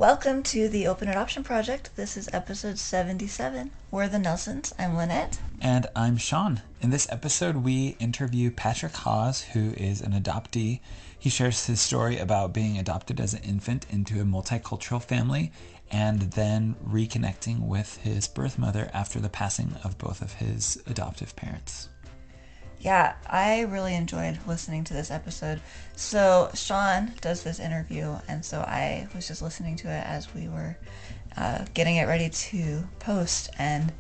Welcome to the Open Adoption Project. This is episode 77. We're the Nelsons. I'm Lynette. And I'm Sean. In this episode, we interview Patrick Hawes, who is an adoptee. He shares his story about being adopted as an infant into a multicultural family and then reconnecting with his birth mother after the passing of both of his adoptive parents. Yeah, I really enjoyed listening to this episode. So, Sean does this interview, and so I was just listening to it as we were getting it ready to post, and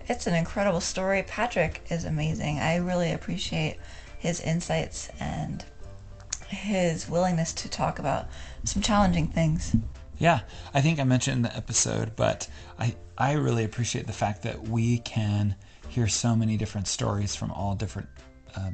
it's an incredible story. Patrick is amazing. I really appreciate his insights and his willingness to talk about some challenging things. Yeah, I think I mentioned in the episode, but I really appreciate the fact that we can hear so many different stories from all different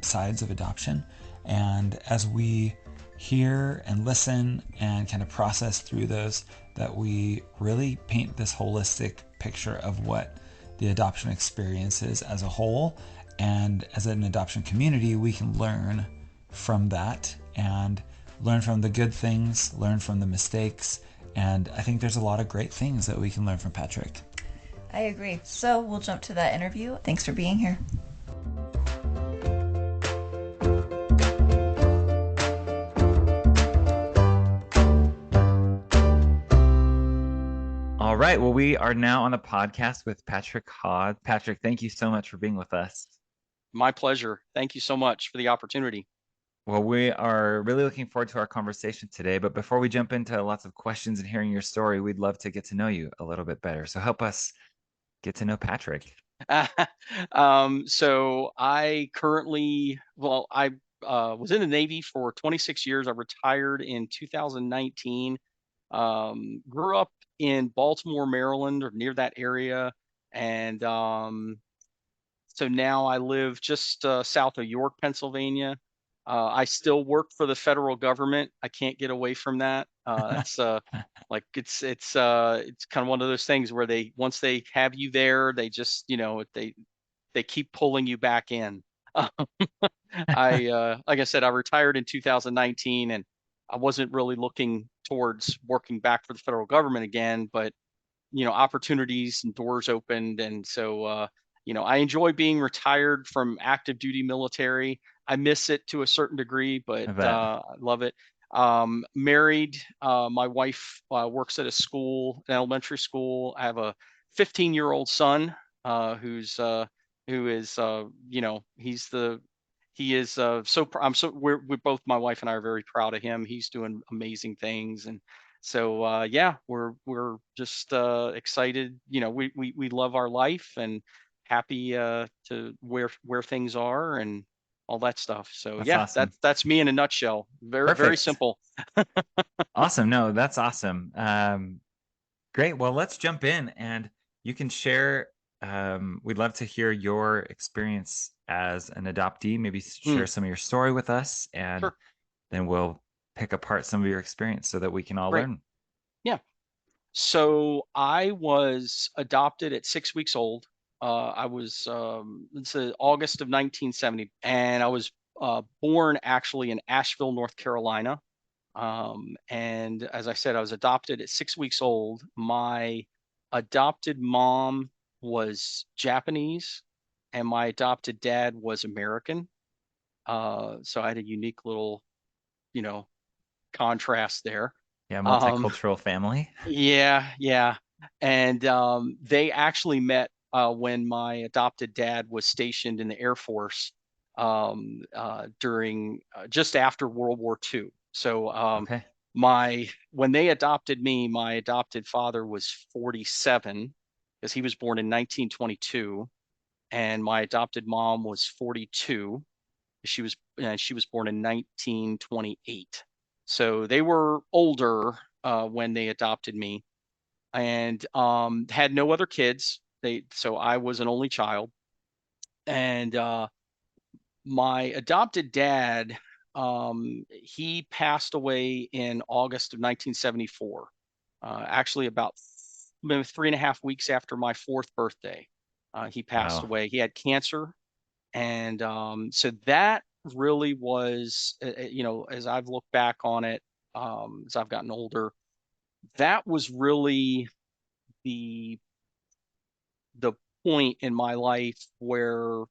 sides of adoption. And as we hear and listen and kind of process through those, that we really paint this holistic picture of what the adoption experience is as a whole. And as an adoption community, we can learn from that and learn from the good things, learn from the mistakes. And I think there's a lot of great things that we can learn from Patrick. I agree. So we'll jump to that interview. Thanks for being here. All right. Well, we are now on the podcast with Patrick Hawes. Patrick, thank you so much for being with us. My pleasure. Thank you so much for the opportunity. Well, we are really looking forward to our conversation today. But before we jump into lots of questions and hearing your story, we'd love to get to know you a little bit better. So help us get to know Patrick. So I currently, I was in the Navy for 26 years. I retired in 2019. Grew up in Baltimore, Maryland, or near that area. And so now I live just south of York, Pennsylvania. I still work for the federal government. I can't get away from that. That's like it's kind of one of those things where they once they have you there, they just they keep pulling you back in. I like I said, I retired in 2019, and I wasn't really looking towards working back for the federal government again, but opportunities and doors opened, and so I enjoy being retired from active duty military. I miss it to a certain degree, but I bet. I love it. Married. My wife works at a school, an elementary school. I have a 15-year-old son who is he is I'm so we're both, my wife and I, are very proud of him. He's doing amazing things, and so yeah, we're just excited. We love our life and happy to where things are and all that stuff. So That's yeah, awesome. that's me in a nutshell. Very Perfect. simple. Awesome. No, that's awesome. Great. Well, let's jump in and you can share. We'd love to hear your experience as an adoptee. Maybe Hmm, share some of your story with us, and sure. then we'll pick apart some of your experience so that we can all Great. learn. Yeah. So I was adopted at 6 weeks old. I was it's August of 1970, and I was born actually in Asheville, North Carolina. And as I said, I was adopted at 6 weeks old. My adopted mom was Japanese, and my adopted dad was American. So I had a unique little, you know, contrast there. Yeah, Um, multicultural family. yeah. And they actually met when my adopted dad was stationed in the Air Force during just after World War II. So Okay. my when they adopted me, my adopted father was 47 because he was born in 1922, and my adopted mom was 42. She was born in 1928. So they were older when they adopted me, and had no other kids. So I was an only child, and my adopted dad, he passed away in August of 1974. Actually, about maybe 3.5 weeks after my fourth birthday, he passed Wow. away. He had cancer, and so that really was, as I've looked back on it, as I've gotten older, that was really the the point in my life where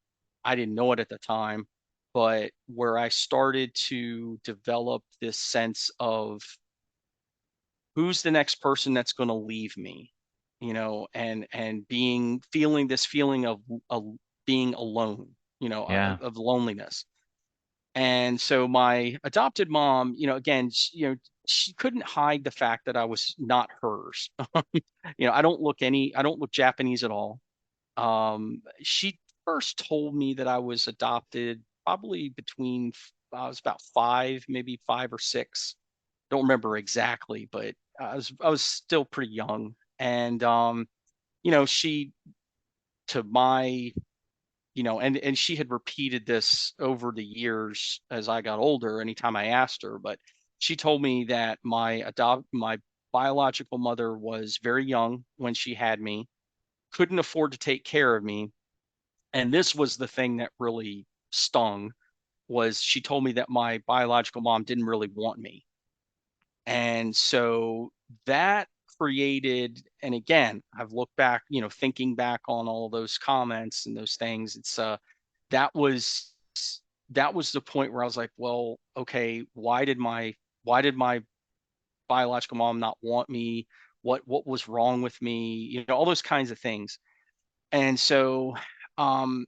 I didn't know it at the time, but where I started to develop this sense of who's the next person that's going to leave me, and being feeling this feeling of being alone, Yeah. of loneliness. And so my adopted mom, again, she couldn't hide the fact that I was not hers. I don't look Japanese at all. She first told me that I was adopted probably between I was about five, maybe 5 or 6. Don't remember exactly, but I was still pretty young. And she to my and she had repeated this over the years as I got older, anytime I asked her, but she told me that my biological mother was very young when she had me, couldn't afford to take care of me. And this was the thing that really stung, was she told me that my biological mom didn't really want me. And so that created, and again, I've looked back, thinking back on all those comments and those things, that was that was the point where I was like, well, okay, why did my biological mom not want me? What was wrong with me? All those kinds of things. And so, um,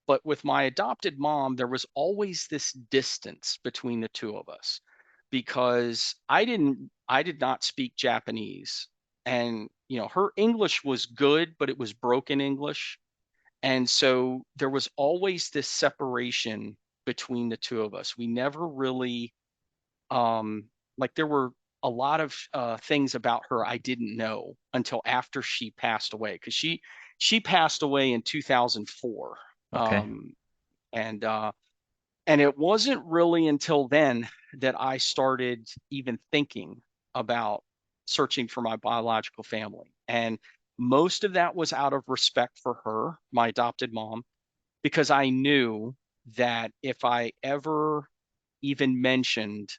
but with my adopted mom, there was always this distance between the two of us because I did not speak Japanese. And, her English was good, but it was broken English. And so there was always this separation between the two of us. We never really, like, there were a lot of things about her I didn't know until after she passed away, because she passed away in 2004. Okay. Um, and and it wasn't really until then that I started even thinking about searching for my biological family. And most of that was out of respect for her, my adopted mom, because I knew that if I ever even mentioned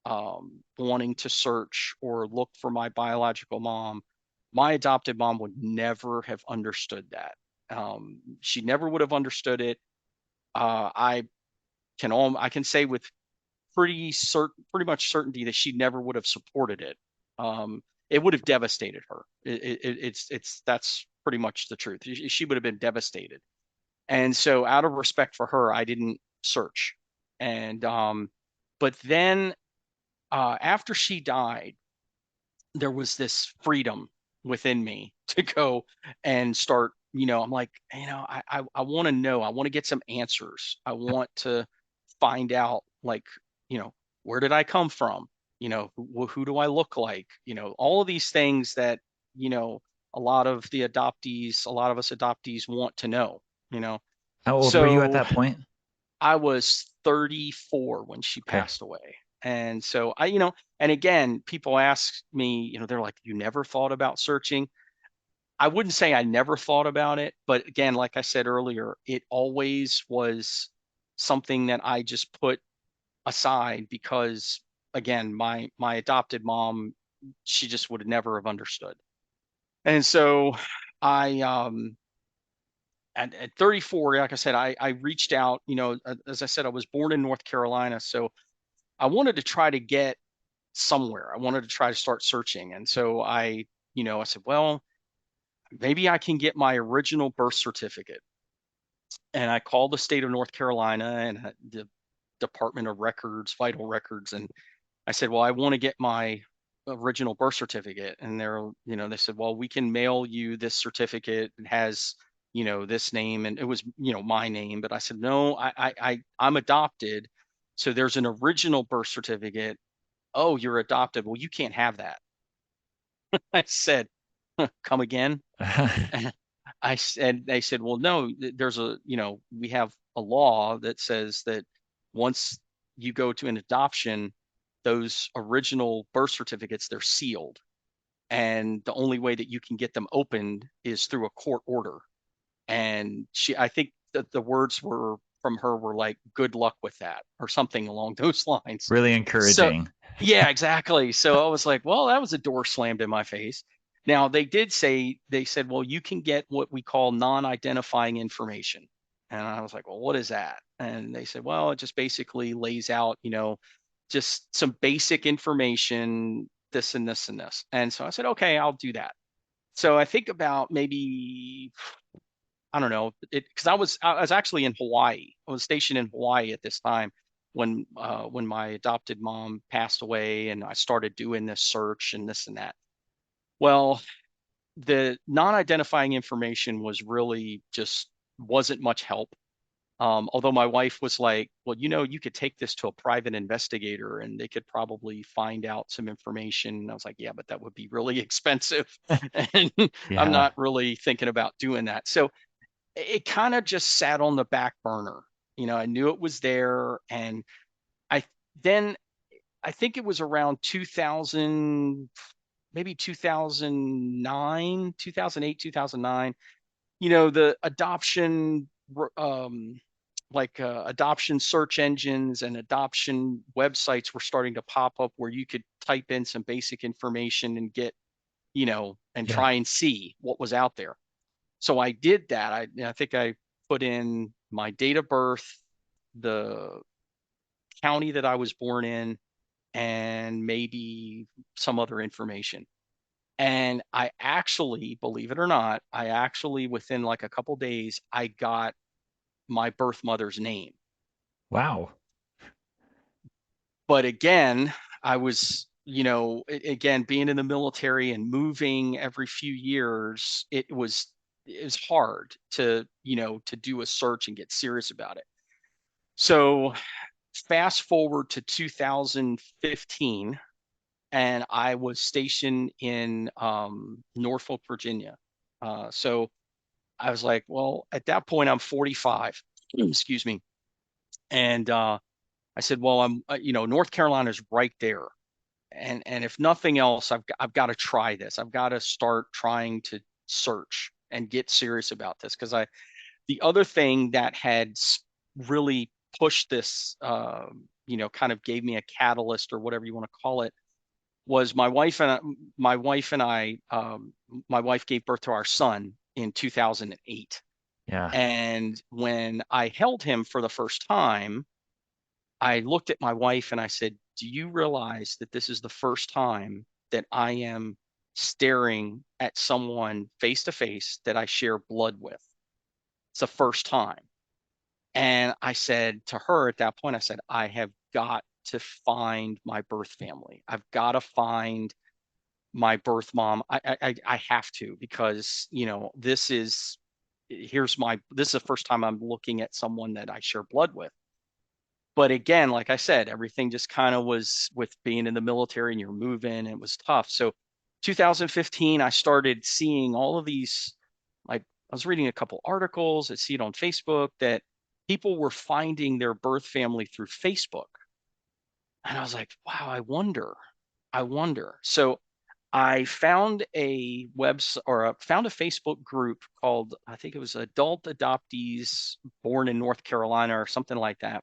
wanting to search or look for my biological mom, my adopted mom would never have understood that. She never would have understood it. I can say with pretty much certainty that she never would have supported it. It would have devastated her. It's that's pretty much the truth. She would have been devastated. And so, out of respect for her, I didn't search. And but then after she died, there was this freedom within me to go and start. I'm like, I want to know. I want to get some answers. I want to find out, like, you know, where did I come from? Who do I look like? All of these things that, you know, a lot of us adoptees want to know, you know. How old were you at So that point? I was 34 when she Okay. passed away. And so and again, people ask me, they're like, you never thought about searching? I wouldn't say I never thought about it, but again, like I said earlier, it always was something that I just put aside because, again, my adopted mom, she just would never have understood. And so I at 34, like I said, I reached out, as I said, I was born in North Carolina, so I wanted to try to get somewhere. I wanted to try to start searching. And so I said, well, maybe I can get my original birth certificate. And I called the state of North Carolina and the Department of Records, Vital Records, and I said, well, I want to get my original birth certificate. And they said, well, we can mail you this certificate. It has, this name, and it was, my name. But I said, no, I'm adopted. So there's an original birth certificate. Oh, you're adopted. Well, you can't have that. I said, come again. And they said, well, no, there's we have a law that says that once you go to an adoption, those original birth certificates, they're sealed. And the only way that you can get them opened is through a court order. And I think that the words were from her were like, good luck with that, or something along those lines. Really So encouraging. yeah, exactly. So I was like, well, that was a door slammed in my face. Now they did say, they said, well, you can get what we call non-identifying information. And I was like, well, what is that? And they said, well, it just basically lays out, just some basic information, this and this and this. And so I said, okay, I'll do that. So I think about maybe, I don't know, because I was actually in Hawaii. I was stationed in Hawaii at this time when my adopted mom passed away, and I started doing this search and this and that. Well, the non-identifying information was really just wasn't much help. Although my wife was like, well, you could take this to a private investigator and they could probably find out some information. And I was like, yeah, but that would be really expensive. And I'm Yeah. not really thinking about doing that. So it kind of just sat on the back burner. I knew it was there. And I then I think it was around 2000, maybe 2009, 2008, 2009, the adoption, um, adoption search engines and adoption websites were starting to pop up where you could type in some basic information and get, and Yeah. try and see what was out there. So I did that. I think I put in my date of birth, the county that I was born in, and maybe some other information. And I actually, believe it or not, within like a couple days, I got my birth mother's name. Wow. But again, I was, again, being in the military and moving every few years, it was hard to do a search and get serious about it. So fast forward to 2015, and I was stationed in Norfolk, Virginia. So I was like, well, at that point, I'm 45. Excuse me. And I said, well, North Carolina's right there. And if nothing else, I've got to try this. I've got to start trying to search and get serious about this, because the other thing that had really pushed this, kind of gave me a catalyst or whatever you want to call it, was my wife gave birth to our son in 2008. Yeah. And when I held him for the first time, I looked at my wife and I said, do you realize that this is the first time that I am staring at someone face to face that I share blood with? It's the first time. And I said to her at that point, I said, I have got to find my birth family. I've got to find my birth mom. I have to, because this is the first time I'm looking at someone that I share blood with. But again, like I said, everything just kind of was, with being in the military and you're moving, it was tough. So 2015, I started seeing all of these, like I was reading a couple articles, I see it on Facebook, that people were finding their birth family through Facebook. And I was like, wow, I wonder. So I found a website, or found a Facebook group called, I think it was Adult Adoptees Born in North Carolina or something like that.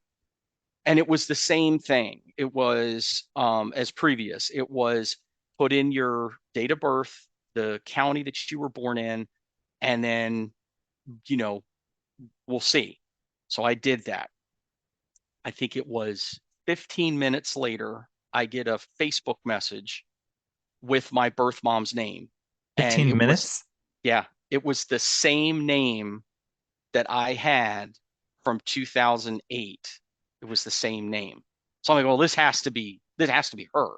And it was the same thing. It was, as previous. It was put in your date of birth, the county that you were born in, and then, you know, we'll see. So I did that. I think it was 15 minutes later, I get a Facebook message with my birth mom's name. And 15 minutes? yeah, it was the same name that I had from 2008. It was the same name. So I'm like, well, this has to be her.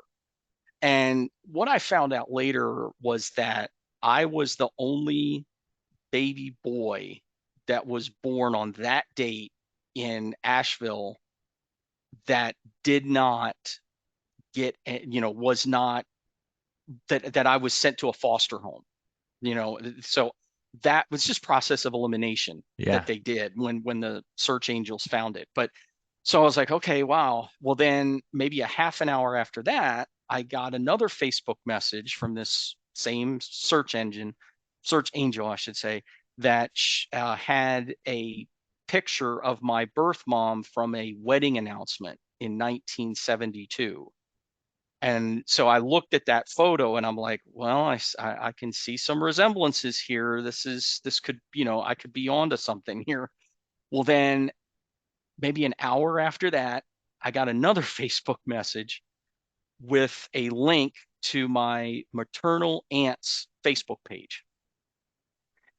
And what I found out later was that I was the only baby boy that was born on that date in Asheville that did not get, was not, that I was sent to a foster home. So that was just process of elimination that Yeah. they did when the search angels found it. But so I was like, okay, wow. Well, then maybe a half an hour after that, I got another Facebook message from this same search angel, I should say, that had picture of my birth mom from a wedding announcement in 1972. And so I looked at that photo and I'm like, well, I can see some resemblances here. This could, I could be onto something here. Well, then maybe an hour after that, I got another Facebook message with a link to my maternal aunt's Facebook page.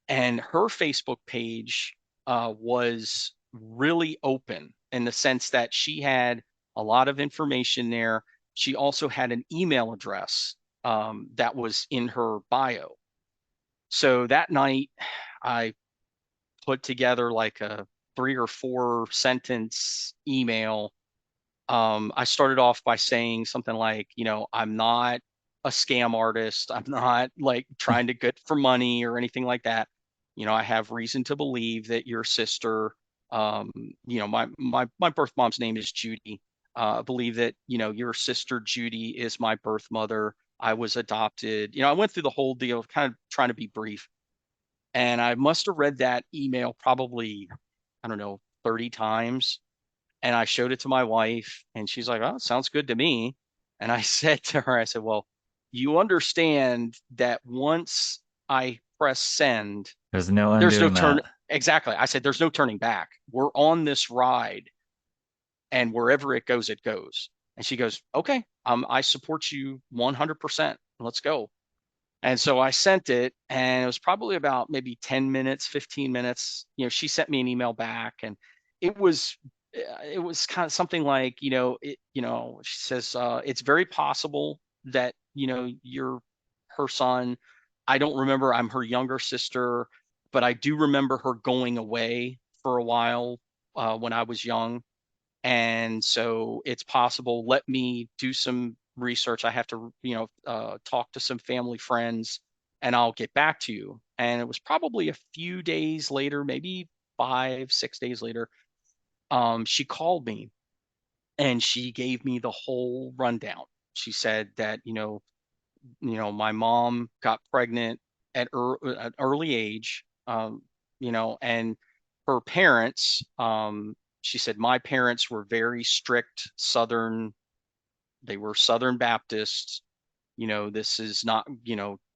And her Facebook page was really open in the sense that she had a lot of information there. She also had an email address that was in her bio. So that night, I put together like a 3 or 4 sentence email. I started off by saying something like, I'm not a scam artist. I'm not like trying to get for money or anything like that. I have reason to believe that your sister, my birth mom's name is Judy. I believe that, your sister Judy is my birth mother. I was adopted. I went through the whole deal, kind of trying to be brief. And I must have read that email probably, I don't know, 30 times. And I showed it to my wife, and she's like, "Oh, it sounds good to me." And I said to her, I said, "Well, you understand that once I press send, There's no there's no undoing turn." that. Exactly. I said, "There's no turning back. We're on this ride, and wherever it goes, it goes." And she goes, "Okay, I support you 100%. Let's go." And so I sent it, and it was probably about maybe 10 minutes, 15 minutes. She sent me an email back, and it was it was kind of something like, she says, it's very possible that, you're her son. I don't remember. I'm her younger sister, but I do remember her going away for a while when I was young. And so it's possible. Let me do some research. I have to, talk to some family friends, and I'll get back to you. And it was probably a few days later, maybe 5, 6 days later. She called me and she gave me the whole rundown. She said that, my mom got pregnant at an early age, and her parents, she said, my parents were very strict Southern, they were Southern Baptists. This is not,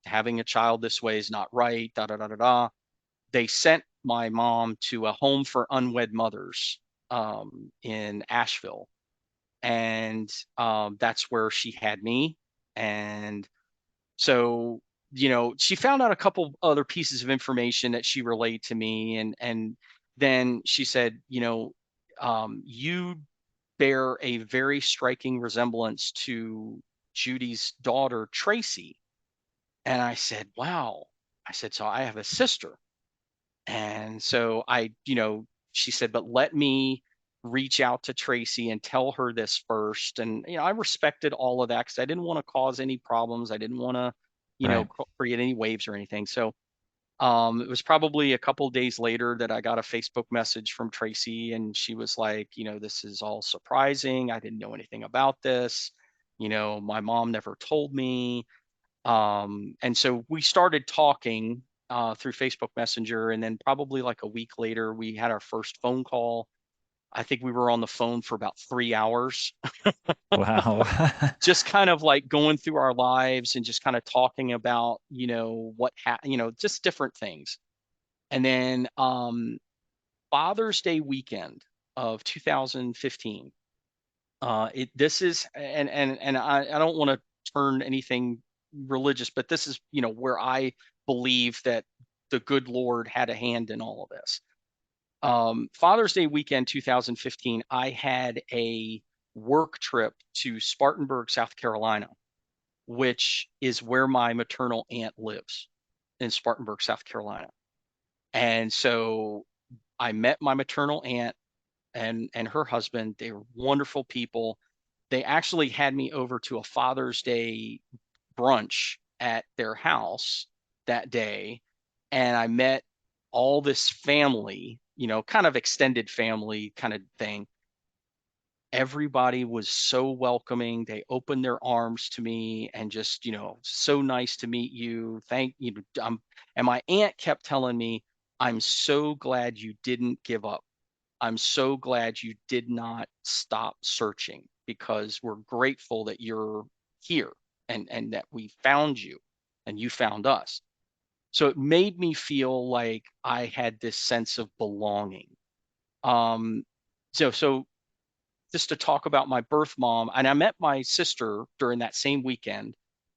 having a child this way is not right, da da da da da. They sent my mom to a home for unwed mothers in Asheville. And that's where she had me. And so, she found out a couple other pieces of information that she relayed to me, and then she said, you bear a very striking resemblance to Judy's daughter, Tracy. And I said, wow. I said, so I have a sister. And so she said, but let me reach out to Tracy and tell her this first. And, I respected all of that because I didn't want to cause any problems. I didn't want to, Right. create any waves or anything. So it was probably a couple of days later that I got a Facebook message from Tracy, and she was like, this is all surprising. I didn't know anything about this. My mom never told me. And so we started talking through Facebook Messenger, and then probably like a week later, we had our first phone call. I think we were on the phone for about 3 hours, Wow. just kind of like going through our lives and just kind of talking about, just different things. And then Father's Day weekend of 2015. This is, and I don't want to turn anything religious, but this is, where I believe that the good Lord had a hand in all of this. Father's Day weekend 2015, I had a work trip to Spartanburg, South Carolina, which is where my maternal aunt lives, in Spartanburg, South Carolina. And so I met my maternal aunt and her husband. They were wonderful people. They actually had me over to a Father's Day brunch at their house that day, and I met all this family, kind of extended family kind of thing. Everybody was so welcoming. They opened their arms to me and just, so nice to meet you. Thank you. And my aunt kept telling me, I'm so glad you didn't give up. I'm so glad you did not stop searching, because we're grateful that you're here, and that we found you and you found us. So it made me feel like I had this sense of belonging. Um, so just to talk about my birth mom, and I met my sister during that same weekend.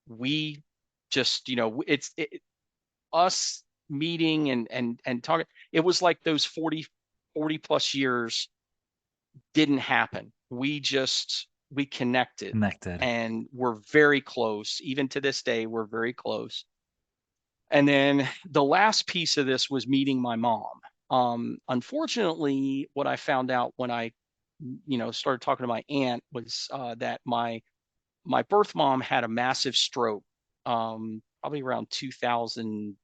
We just, us meeting and talking. It was like those 40 plus years didn't happen. We connected, Connected. and we're very close. Even to this day, we're very close. And then the last piece of this was meeting my mom. Unfortunately, what I found out when I, started talking to my aunt was that my birth mom had a massive stroke, probably around 2000.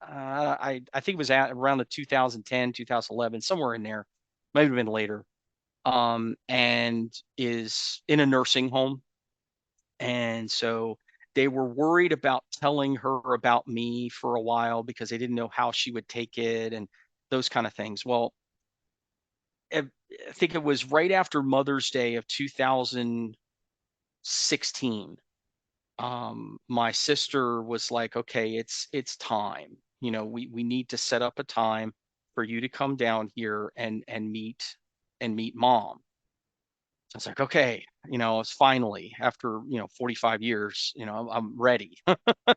I think it was at around the 2010, 2011, somewhere in there, might have been later. And is in a nursing home. And so they were worried about telling her about me for a while because they didn't know how she would take it and those kind of things. Well, I think it was right after Mother's Day of 2016. My sister was like, okay, it's time. We need to set up a time for you to come down here and meet mom. I was like, okay, it's finally after 45 years, I'm ready.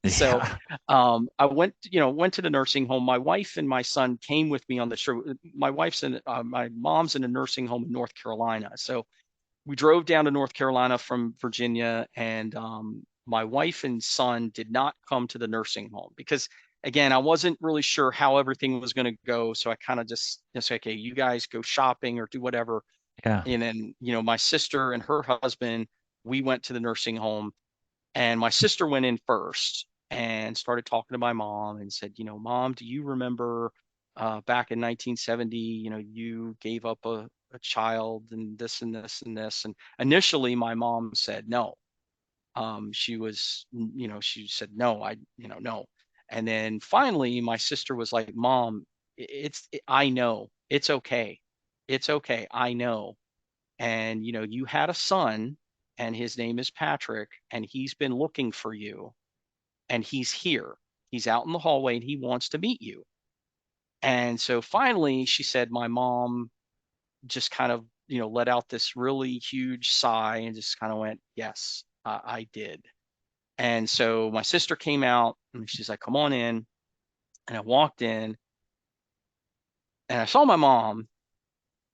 So Yeah. I went to the nursing home. My wife and my son came with me on the trip. My mom's in a nursing home in North Carolina. So we drove down to North Carolina from Virginia, and my wife and son did not come to the nursing home because, again, I wasn't really sure how everything was going to go. So I kind of just said, okay, you guys go shopping or do whatever. Yeah. And then, my sister and her husband, we went to the nursing home, and my sister went in first and started talking to my mom and said, Mom, do you remember back in 1970, you gave up a child and this and this and this. And initially my mom said no. She said no, no. And then finally my sister was like, Mom, I know it's okay. It's okay. I know. And you had a son, and his name is Patrick, and he's been looking for you, and he's here. He's out in the hallway, and he wants to meet you. And so finally she said, my mom just kind of let out this really huge sigh and just kind of went, yes, I did. And so my sister came out, and she's like, come on in. And I walked in, and I saw my mom,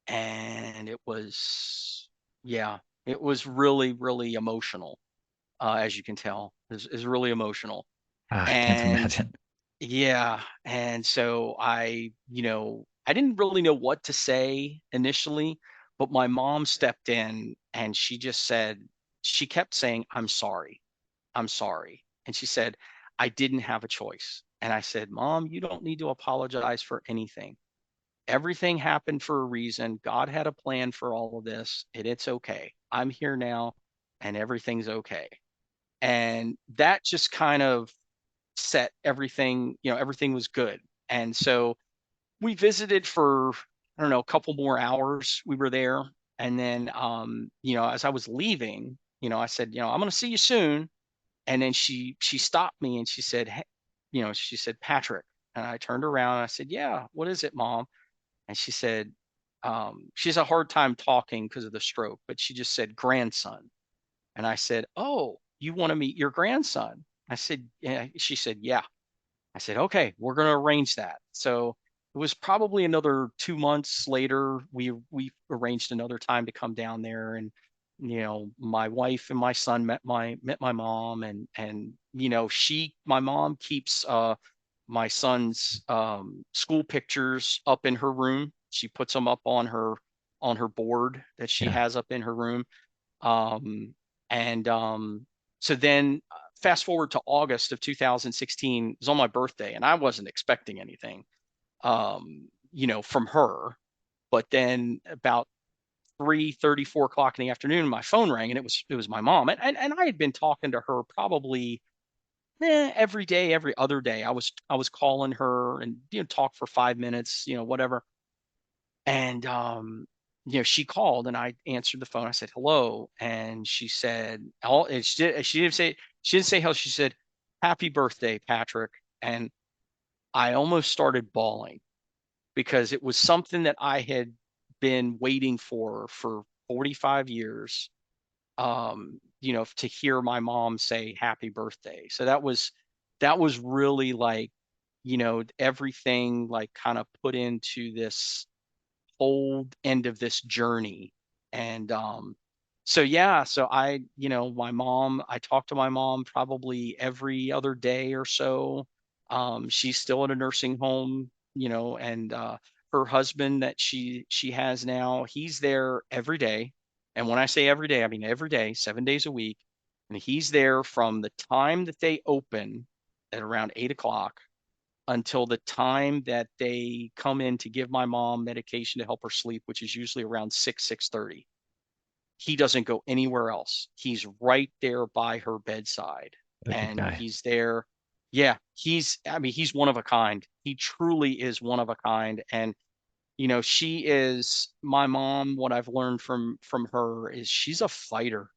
and it was, yeah, it was really, really emotional. As you can tell, is really emotional. I can't And imagine. yeah, and so I didn't really know what to say initially, but my mom stepped in, and she kept saying, I'm sorry. I'm sorry. And she said, I didn't have a choice. And I said, Mom, you don't need to apologize for anything. Everything happened for a reason. God had a plan for all of this, and it's okay. I'm here now, and everything's okay. And that just kind of set everything, everything was good. And so we visited for, I don't know, a couple more hours. We were there. And then, as I was leaving, I said, I'm going to see you soon. And then she stopped me, and she said, hey, she said, Patrick. And I turned around, and I said, yeah, what is it, Mom? And she said, she has a hard time talking because of the stroke, but she just said, grandson. And I said, oh, you want to meet your grandson? I said, yeah. She said, yeah. I said, okay, we're going to arrange that. So it was probably another 2 months later. We arranged another time to come down there, and my wife and my son met my mom, and my mom keeps my son's school pictures up in her room. She puts them up on her board that she Yeah. has up in her room. Um, and so then fast forward to August of 2016, it was on my birthday, and I wasn't expecting anything, from her. But then about 3:30, 4 o'clock in the afternoon, my phone rang, and it was my mom. And I had been talking to her probably every day, every other day. I was calling her and talk for 5 minutes, whatever. And she called and I answered the phone. I said hello, and she said, "All." And she didn't say hello. She said, "Happy birthday, Patrick." And I almost started bawling because it was something that I had been waiting for 45 years. To hear my mom say happy birthday. So that was really like, everything like kind of put into this whole end of this journey. And so yeah, so I talk to my mom probably every other day or so. She's still in a nursing home, and her husband that she has now, he's there every day. And when I say every day, I mean every day, 7 days a week. And he's there from the time that they open at around 8 o'clock until the time that they come in to give my mom medication to help her sleep, which is usually around 6:30. He doesn't go anywhere else. He's right there by her bedside. What a good And guy. he's there. Yeah, he's one of a kind. He truly is one of a kind. And she is my mom. What I've learned from her is she's a fighter.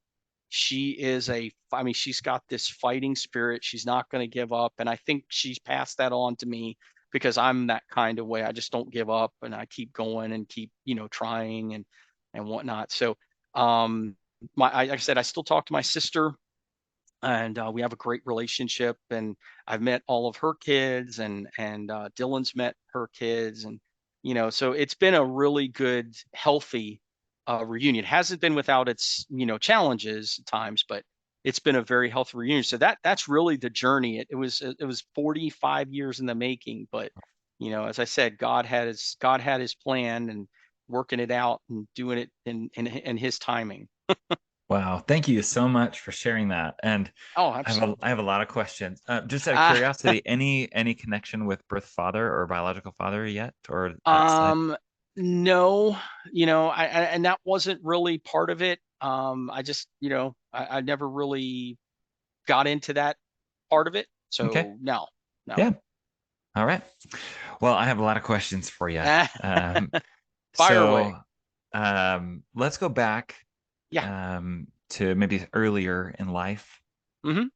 She's got this fighting spirit. She's not going to give up. And I think she's passed that on to me because I'm that kind of way. I just don't give up and I keep going and keep, trying and whatnot. So, like I said, I still talk to my sister, and we have a great relationship. And I've met all of her kids, and Dylan's met her kids, and so it's been a really good, healthy reunion. It hasn't been without its challenges at times, but it's been a very healthy reunion. So that's really the journey. It was 45 years in the making, but as I said, God had his plan and working it out and doing it in His timing. Wow. Thank you so much for sharing that. And Oh, I have a lot of questions. Just out of absolutely. curiosity, any connection with birth father or biological father yet, or that side? Um, no, and that wasn't really part of it. I just, I never really got into that part of it. Okay. So no, no. Yeah. All right. Well, I have a lot of questions for you. Um, Fire away. so let's go back Yeah. to maybe earlier in life. Hmm.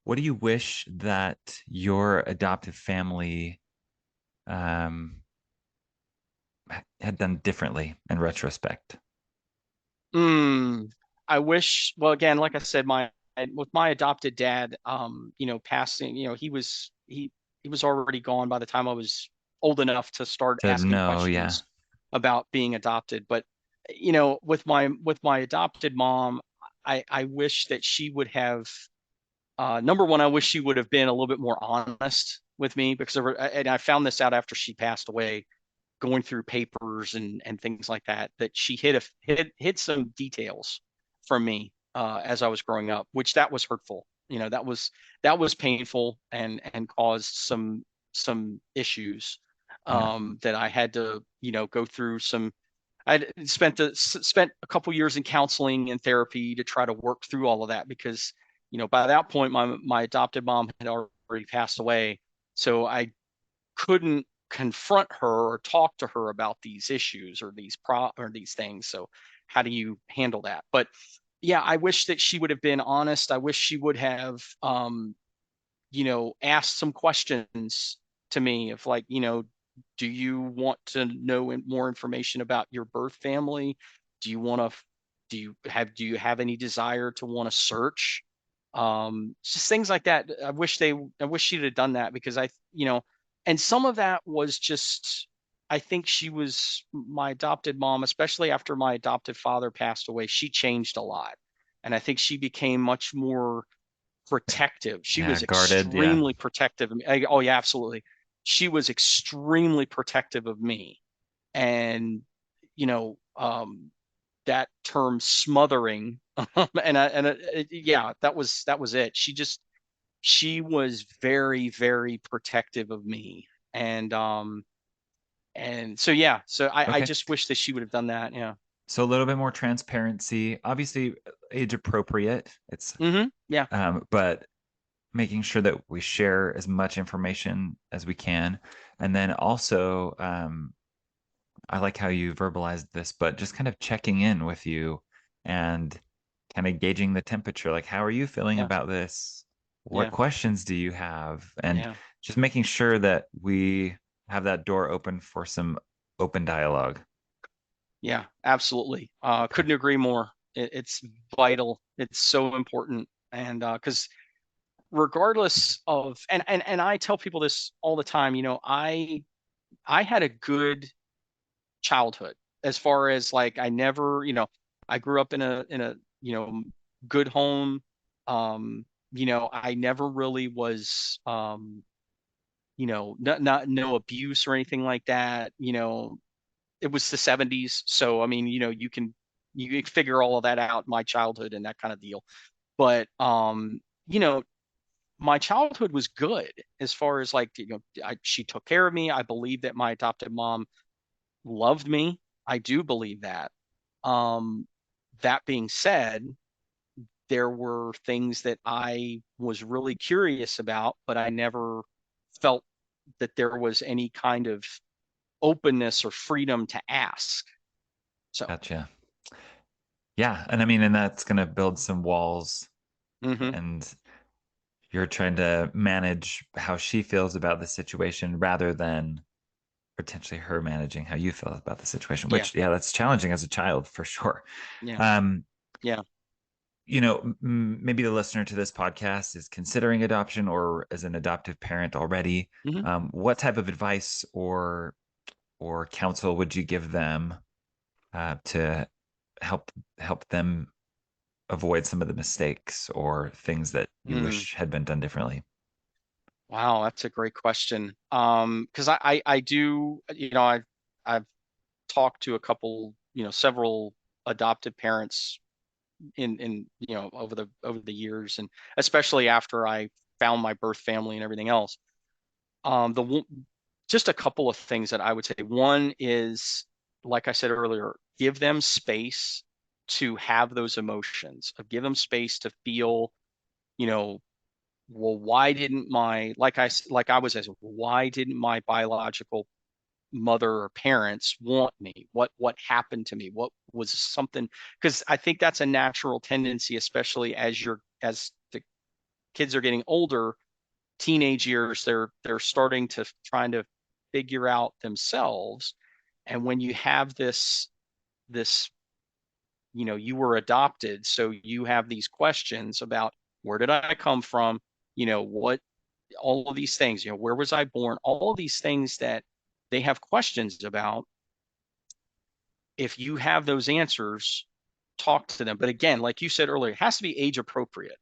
What do you wish that your adoptive family um, had done differently in retrospect? Mm, I wish, well, again, like I said, with my adopted dad, passing, he was already gone by the time I was old enough to start To asking know, yeah, questions about being adopted. But with my adopted mom, I wish that she would have, number one, I wish she would have been a little bit more honest with me, because and I found this out after she passed away, going through papers and things like that she hid some details from me as I was growing up, which that was hurtful. That was painful and caused some issues yeah, that I had to go through some. I spent a couple years in counseling and therapy to try to work through all of that, because by that point my adopted mom had already passed away, so I couldn't confront her or talk to her about these issues or these things. So how do you handle that? But yeah, I wish that she would have been honest. I wish she would have asked some questions to me of, like, do you want to know more information about your birth family? Do you want to do you have any desire to want to search? Just things like that. I wish she'd have done that, because and some of that was just, I think she was my adopted mom, especially after my adopted father passed away. She changed a lot. And I think she became much more protective. She yeah, was guarded, yeah, extremely protective of me. Oh yeah, absolutely. She was extremely protective of me. And that term smothering, yeah, that was it. She was very, very protective of me. And so yeah, so I okay. just wish that she would have done that. Yeah. So a little bit more transparency, obviously age appropriate. It's Yeah. but making sure that we share as much information as we can, and then also I like how you verbalized this, but just kind of checking in with you and kind of gauging the temperature. Like, how are you feeling Yeah, about this? What yeah, questions do you have? And yeah, just making sure that we have that door open for some open dialogue. yeah, absolutely. Okay. Couldn't agree more. It's vital. It's so important. And because regardless of, and I tell people this all the time, I had a good childhood as far as like I never, I grew up in a good home. I never really was not no abuse or anything like that. It was the 70s, so I mean, you can figure all of that out, my childhood and that kind of deal. But you know, my childhood was good as far as like, she took care of me. I believe that my adopted mom loved me. I do believe that. Um, that being said, there were things that I was really curious about, but I never felt that there was any kind of openness or freedom to ask. So, Gotcha. Yeah. And I mean, and that's going to build some walls, hmm and you're trying to manage how she feels about the situation rather than potentially her managing how you feel about the situation, yeah, which, yeah, that's challenging as a child for sure. yeah, Um, yeah. maybe the listener to this podcast is considering adoption or as an adoptive parent already. hmm What type of advice or counsel would you give them to help help them avoid some of the mistakes or things that you Mm. wish had been done differently? Wow, that's a great question. Because I do, I've talked to a couple, several adopted parents in over the years, and especially after I found my birth family and everything else. The just a couple of things that I would say. One is, like I said earlier, give them space to have those emotions. Give them space to feel, you know, well, why didn't my like I was as why didn't my biological mother or parents want me? What happened to me? What was something? Because I think that's a natural tendency, especially as the kids are getting older, teenage years, they're starting to trying to figure out themselves. And when you have this, you were adopted, so you have these questions about where did I come from? What all of these things, where was I born? All of these things that they have questions about. If you have those answers, talk to them. But again, like you said earlier, it has to be age appropriate.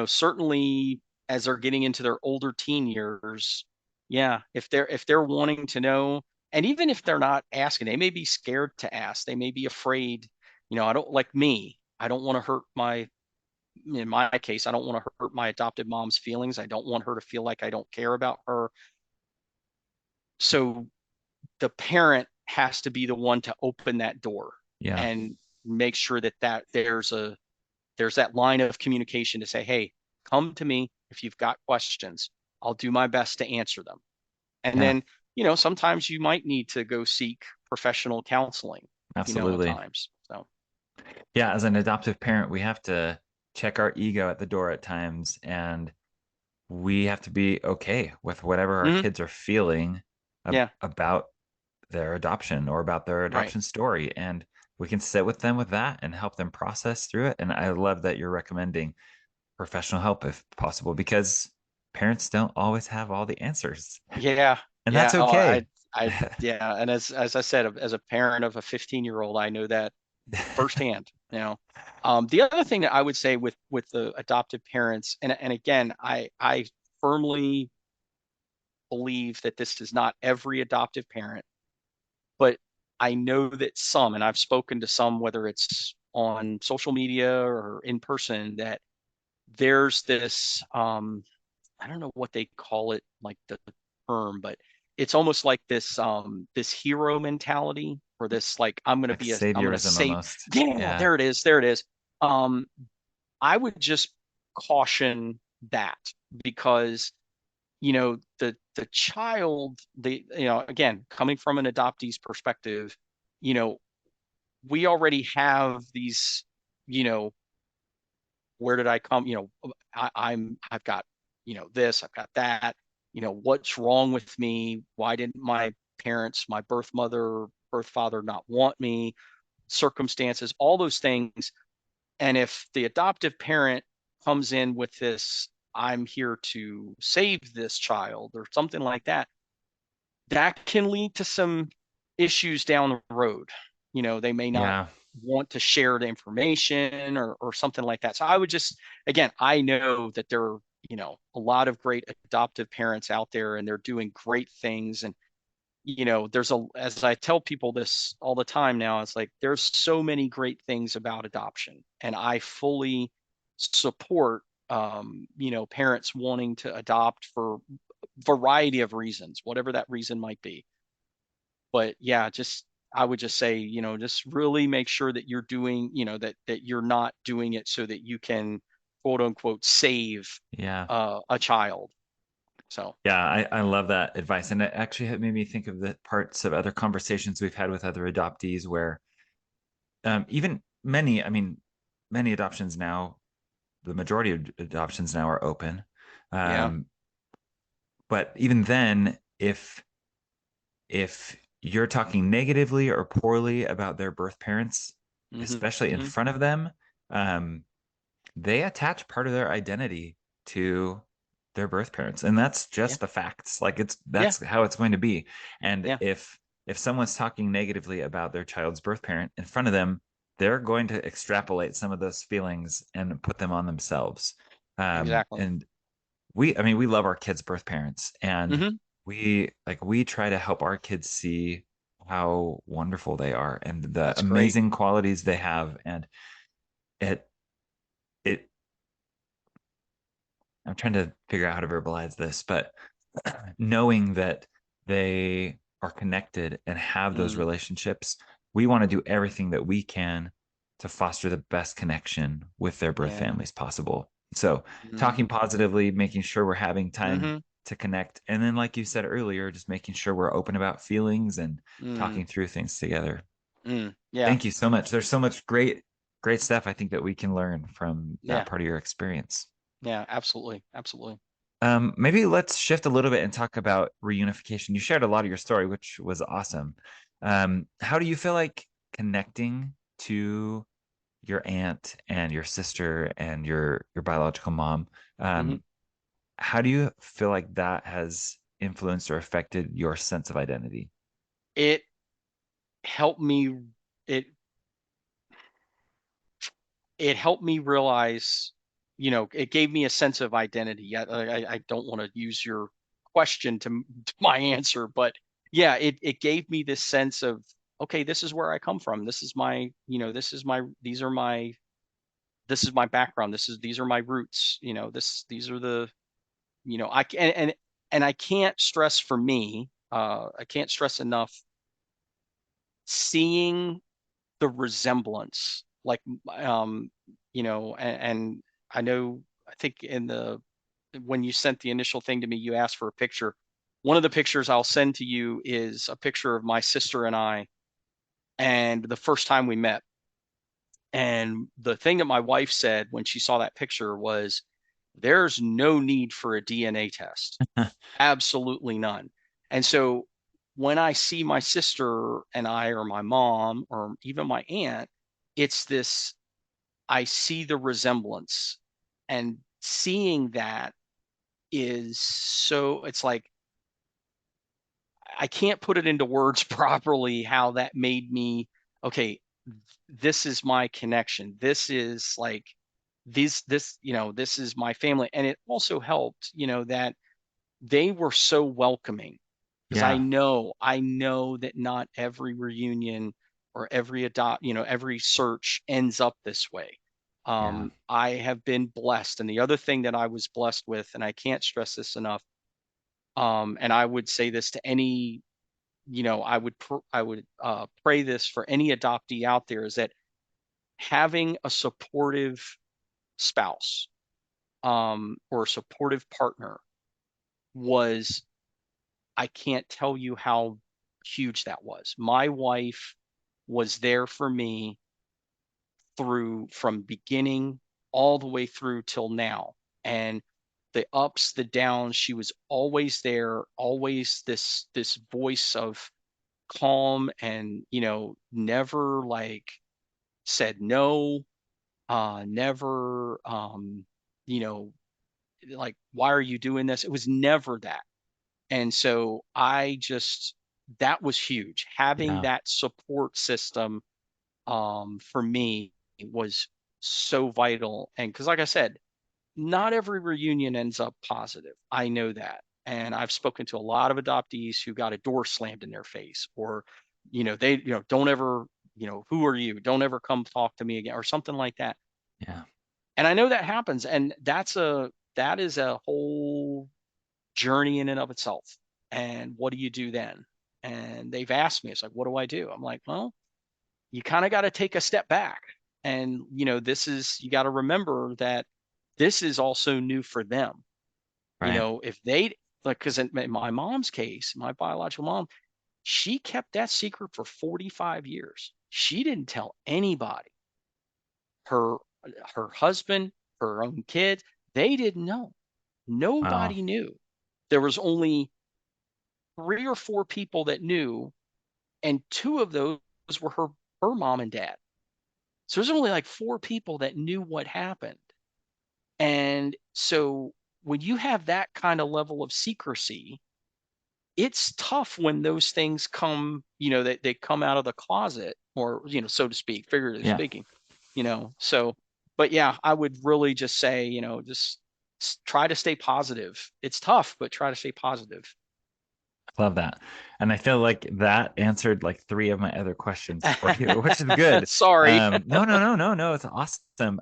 Certainly as they're getting into their older teen years, yeah, if they're wanting to know, and even if they're not asking, they may be scared to ask. They may be afraid. I don't like me. I don't want to hurt in my case, I don't want to hurt my adopted mom's feelings. I don't want her to feel like I don't care about her. So the parent has to be the one to open that door Yeah, and make sure that there's that line of communication to say, hey, come to me if you've got questions. I'll do my best to answer them. And yeah, then, sometimes you might need to go seek professional counseling, at absolutely. times. So, Yeah, as an adoptive parent, we have to check our ego at the door at times, and we have to be okay with whatever our mhm, kids are feeling yeah, about their adoption or about their right. adoption story. And we can sit with them with that and help them process through it. And I love that you're recommending professional help if possible, because parents don't always have all the answers. Yeah, And yeah. that's Oh, okay. yeah. And as I said, as a parent of a 15-year-old, I know that firsthand. The other thing that I would say with the adoptive parents, and again, I firmly believe that this is not every adoptive parent, but I know that some, and I've spoken to some, whether it's on social media or in person, that there's this, I don't know what they call it, like the term, but it's almost like this hero mentality, or this like Like I'm gonna saviorism save. almost. Yeah, Yeah. there it is. I would just caution that, because the child, again, coming from an adoptee's perspective, you know, we already have these, you know, where did I come? I've got, this, I've got that, what's wrong with me? Why didn't my parents, my birth mother, birth father not want me? Circumstances, all those things. And if the adoptive parent comes in with this, I'm here to save this child or something like that, that can lead to some issues down the road. They may not Yeah. want to share the information or something like that. So I would just, again, I know that there are, a lot of great adoptive parents out there and they're doing great things. And, as I tell people this all the time now, it's like there's so many great things about adoption. And I fully support, parents wanting to adopt for variety of reasons, whatever that reason might be. But yeah, just I would just say, just really make sure that you're doing, that you're not doing it so that you can quote unquote save Yeah. a child. So Yeah, I love that advice. And it actually made me think of the parts of other conversations we've had with other adoptees where even many, I mean, many adoptions now, the majority of adoptions now are open. yeah. Um, but even then, if you're talking negatively or poorly about their birth parents, Hmm. especially in Hmm. front of them, um, they attach part of their identity to their birth parents, and that's Yeah. just the facts. Like Yeah. that's how it's going to be. And Yeah. if someone's talking negatively about their child's birth parent in front of them, they're going to extrapolate some of those feelings and put them on themselves. Exactly. And I mean, we love our kids' birth parents, and Hmm. we try to help our kids see how wonderful they are and the That's great. amazing qualities they have. And it it I'm trying to figure out how to verbalize this, but knowing that they are connected and have those Mm, relationships, we want to do everything that we can to foster the best connection with their birth yeah. families possible. So, Mm, talking positively, making sure we're having time hmm. to connect. And then, like you said earlier, just making sure we're open about feelings and Mm, talking through things together. yeah. Thank you so much. There's so much great stuff I think that we can learn from that Yeah. part of your experience. Yeah. Absolutely. Absolutely. Maybe let's shift a little bit and talk about reunification. You shared a lot of your story, which was awesome. How do you feel like connecting to your aunt and your sister and your biological mom? Hmm. Um, how do you feel like that has influenced or affected your sense of identity? It helped me. It it helped me realize, it gave me a sense of identity. Yeah, I don't want to use your question to my answer, but yeah, it gave me this sense of, okay, this is where I come from. This is my, this is my background. These are my roots. These are the, I can, and I can't stress for me, I can't stress enough seeing the resemblance, like, and I know, I think when you sent the initial thing to me, you asked for a picture. One of the pictures I'll send to you is a picture of my sister and I, and the first time we met. And the thing that my wife said when she saw that picture was, there's no need for a DNA test. Absolutely none. And so when I see my sister and I, or my mom, or even my aunt, it's this, I see the resemblance. And seeing that is so, it's like, I can't put it into words properly how that made me, okay, this is my connection. This is like, this is my family. And it also helped, that they were so welcoming, because Yeah, I know that not every reunion or every search ends up this way. yeah, I have been blessed. And the other thing that I was blessed with, and I can't stress this enough, and I would say this to any, I would pray this for any adoptee out there, is that having a supportive spouse, or a supportive partner, was, I can't tell you how huge that was. My wife was there for me through from beginning all the way through till now. And the ups, the downs, she was always there, always this voice of calm and, never like said no, never you know, like, why are you doing this? It was never that. And so that was huge. Having Yeah. that support system for me was so vital. And because, like I said, not every reunion ends up positive. I know that. And I've spoken to a lot of adoptees who got a door slammed in their face, or, don't ever, who are you? Don't ever come talk to me again, or something like that. Yeah. And I know that happens. And that is a whole journey in and of itself. And what do you do then? And they've asked me, it's like, what do I do? I'm like, well, you kind of got to take a step back. And, you got to remember that this is also new for them. Right. If they, like, because in my mom's case, my biological mom, she kept that secret for 45 years. She didn't tell anybody. Her her husband, her own kids, they didn't know. Wow. Nobody knew. There was only 3 or 4 people that knew, and 2 of those were her mom and dad. So there's only like 4 people that knew what happened. And so when you have that kind of level of secrecy, it's tough when those things come, that they come out of the closet, or, so to speak, figuratively Yeah. speaking, so, but yeah, I would really just say, just try to stay positive. It's tough, but try to stay positive. Love that. And I feel like that answered like three of my other questions for you, which is good. Sorry. No, no, no, no, no. It's awesome.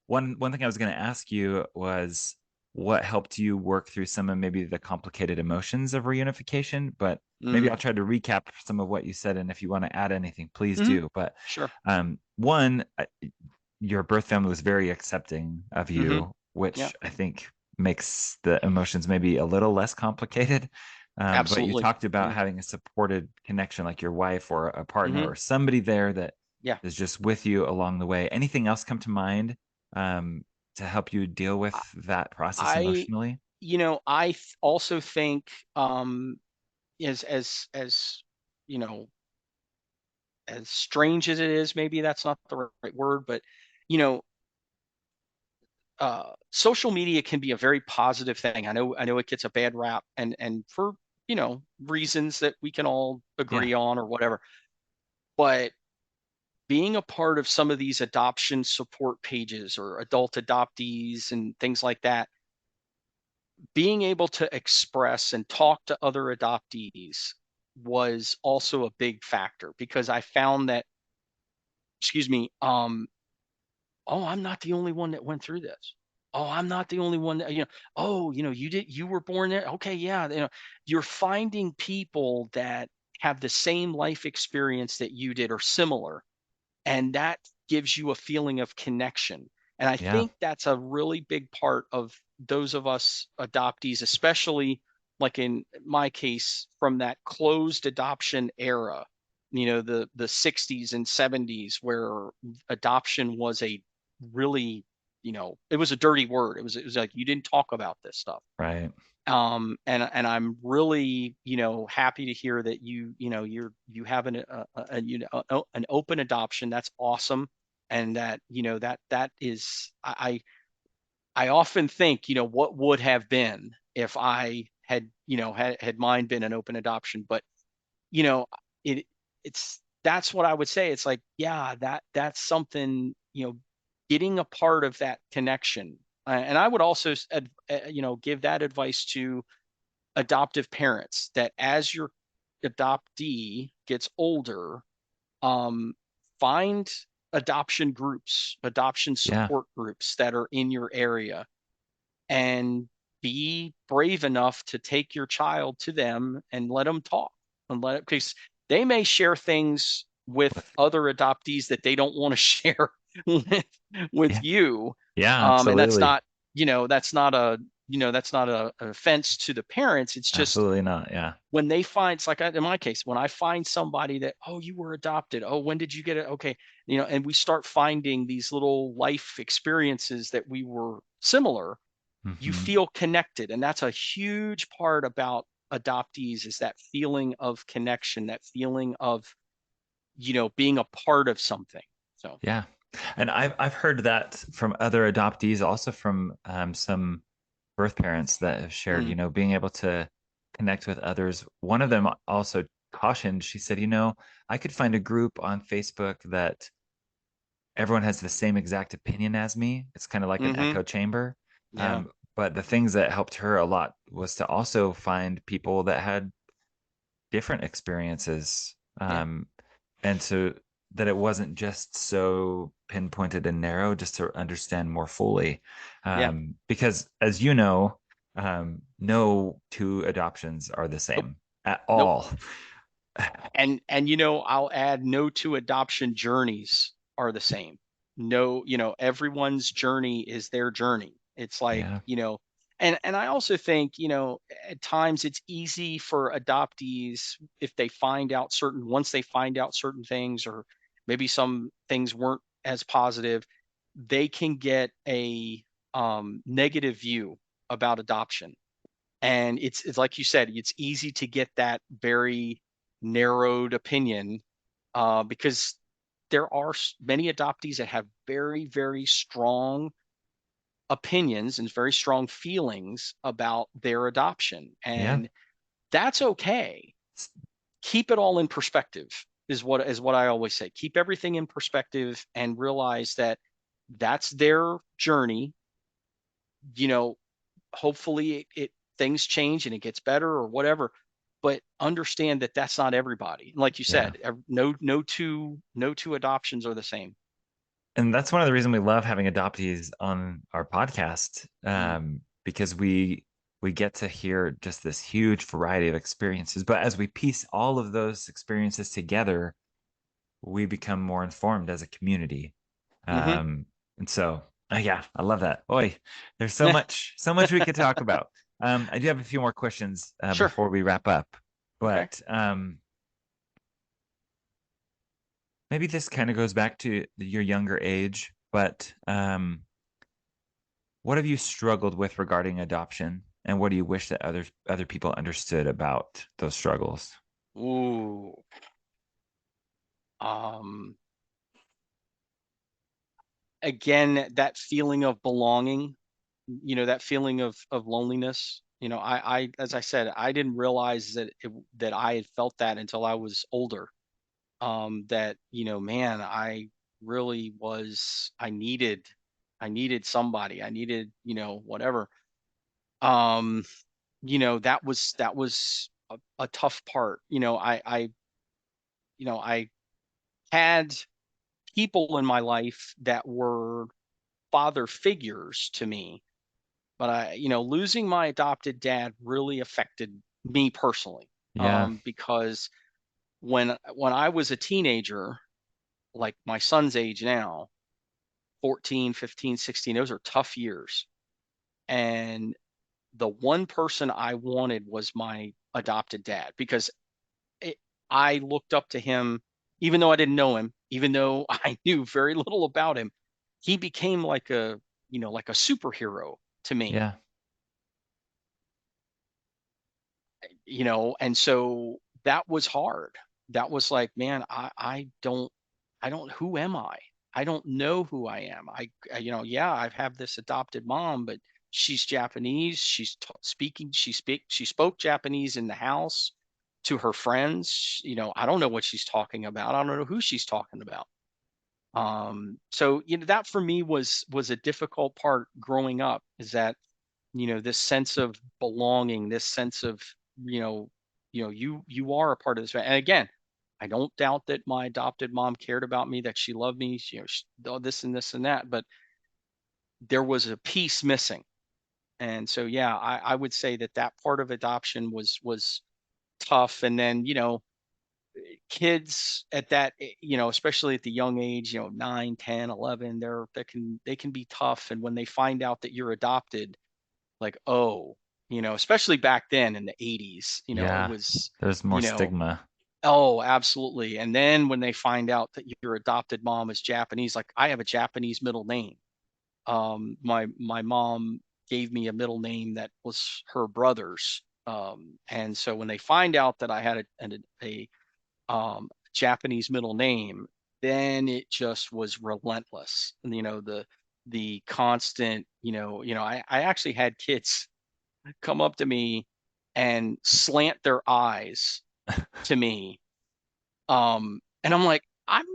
One thing I was going to ask you was what helped you work through some of maybe the complicated emotions of reunification, but maybe Mm. I'll try to recap some of what you said, and if you want to add anything, please Mhm. do. But Sure. one, your birth family was very accepting of Hmm. you, which Yeah, I think makes the emotions maybe a little less complicated. But you absolutely. talked about Yeah. having a supported connection, like your wife or a partner Hmm. or somebody there that Yeah. is just with you along the way. Anything else come to mind to help you deal with that process I, emotionally? also think, as you know, as strange as it is, maybe that's not the right word, but you know, social media can be a very positive thing. I know it gets a bad rap, and for, reasons that we can all Yeah, agree on or whatever. But being a part of some of these adoption support pages or adult adoptees and things like that, being able to express and talk to other adoptees was also a big factor, because I found that, excuse me, oh, I'm not the only one that went through this. Oh, I'm not the only one that, oh, you were born there. Okay, yeah, you're finding people that have the same life experience that you did or similar, and that gives you a feeling of connection. And I yeah, think that's a really big part of those of us adoptees, especially like in my case, from that closed adoption era, the 60s and 70s, where adoption was a really, it was a dirty word. It was like you didn't talk about this stuff. right. And I'm really, happy to hear that you have an open adoption. That's awesome. And that, that is, I often think, what would have been if I had, had mine been an open adoption. But, you know it that's what I would say. It's like, yeah, that's something, getting a part of that connection. And I would also give that advice to adoptive parents, that as your adoptee gets older, um, find adoption groups, adoption Yeah, support groups that are in your area, and be brave enough to take your child to them and let them talk, and let it, because they may share things with with other adoptees that they don't want to share with yeah, you. yeah, And that's absolutely. not, that's not a that's not an offense to the parents. It's just Absolutely not. Yeah. when they find, it's like in my case, when I find somebody that, oh, you were adopted. Oh, when did you get it? Okay. And we start finding these little life experiences that we were similar, you Hmm. feel connected. And that's a huge part about adoptees, is that feeling of connection, that feeling of, being a part of something. So, Yeah. And I've heard that from other adoptees, also from some birth parents that have shared, mm, being able to connect with others. One of them also cautioned, she said, I could find a group on Facebook that everyone has the same exact opinion as me. It's kind of like an mm-hmm, echo chamber. yeah, But the things that helped her a lot was to also find people that had different experiences. yeah, And so that it wasn't just so pinpointed and narrow, just to understand more fully. yeah. Because as no two adoptions are the Nope, same at nope. all. And I'll add, no two adoption journeys are the same. No, everyone's journey is their journey. It's like, Yeah, and I also think, at times it's easy for adoptees, if they find out once they find out certain things, or maybe some things weren't as positive, they can get a negative view about adoption. And it's like you said, it's easy to get that very narrowed opinion, because there are many adoptees that have very, very strong opinions and very strong feelings about their adoption, yeah. and that's okay. Keep it all in perspective, is what I always say. Keep everything in perspective and realize that that's their journey. you know Hopefully it things change and it gets better or whatever, but understand that that's not everybody. Like you Yeah. said, no two adoptions are the same. And that's one of the reasons we love having adoptees on our podcast, Mm, because we get to hear just this huge variety of experiences. But as we piece all of those experiences together, we become more informed as a community. hmm. Um, and so, yeah, I love that. Boy, there's so much we could talk about. I do have a few more questions Sure. before we wrap up, Okay. but maybe this kind of goes back to your younger age. But what have you struggled with regarding adoption, and what do you wish that other people understood about those struggles? Ooh. Um, Again, that feeling of belonging, that feeling of loneliness. As I said, I didn't realize that I had felt that until I was older. That, man, I really was, I needed somebody. I needed, whatever. Um, that was a tough part. I had people in my life that were father figures to me, but losing my adopted dad really affected me personally. Yeah, Because when I was a teenager, like my son's age now, 14, 15, 16, those are tough years. And the one person I wanted was my adopted dad, because it, I looked up to him, even though I didn't know him, even though I knew very little about him. He became like a superhero to me, yeah, and so that was hard. That was like, man, I don't, who am I? I don't know who I am. Yeah, I have this adopted mom, but she's Japanese. She spoke Japanese in the house to her friends. I don't know what she's talking about. I don't know who she's talking about. So that for me was a difficult part growing up, is that this sense of belonging, this sense of you know you are a part of this. And again, I don't doubt that my adopted mom cared about me, that she loved me, all this and this and that, but there was a piece missing. And so, yeah, I would say that part of adoption was tough. And then, kids at that, especially at the young age, 9, 10, 11, they can be tough. And when they find out that you're adopted, like, oh, especially back then in the 80s, it Yeah. was, There's more you know, stigma. oh, absolutely. And then when they find out that your adopted mom is Japanese, like I have a Japanese middle name. My mom gave me a middle name that was her brother's. And so when they find out that I had Japanese middle name, then it just was relentless. And, the constant, I actually had kids come up to me and slant their eyes to me. And I'm like, I'm